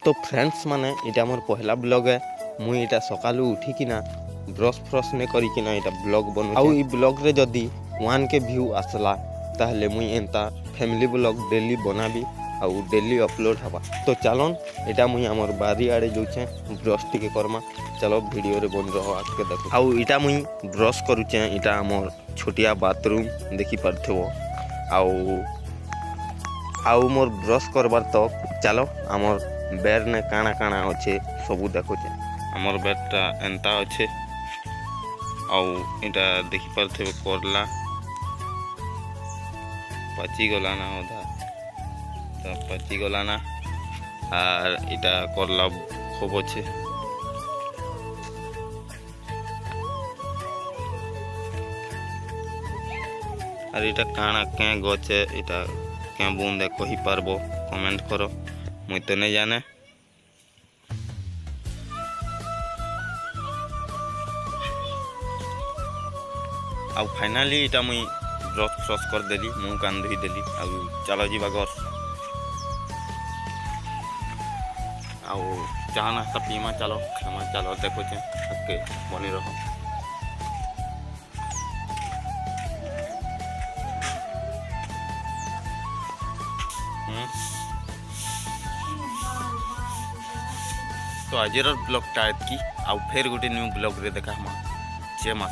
तो फ्रेंड्स माने इटा मोर पहला ब्लॉग है। मुई इटा सकालू उठिकिना ब्रश फ्रश ने करिकिना इटा ब्लॉग बनू आउ ई ब्लॉग रे जदी 1K व्यू आसला ताहले मुई एंता फैमिली ब्लॉग डेली बनाबी आउ डेली अपलोड हवा। तो चलन इटा मुई हमर बारी आड़े जोछे ब्रश टिके करमा। चलो वीडियो रे बन रहो आज के देखो। आउ इटा मुई ब्रश करूचे इटा हमर छोटिया बाथरूम देखि परथेबो। आउ मोर ब्रश करबार तो चलो हमर बेड ने काना काना अच्छे सबू देखुचे। हमर बेडटा एंता अच्छे आउ इटा देखि परथे करला पाची गला ना ओधा ता पाची गला ना आर इटा करला खूब अच्छे। आर इटा काना क्या गचे इटा क्या बुंदे कही पारबो कमेंट करो मुई तो नहीं जाने। आउ फाइनाली इटा मुई ब्रश फ्रश कर देली मुँह कान धोई देली। आउ चलो जीवा घर आउ चाह नाश्ता पीमा चलो खामा चलो देखुचे आके बनी रहो। तो आज ब्लॉग टा एतकी आउ फेर गोटे न्यू ब्लॉग रे देखा जय मां।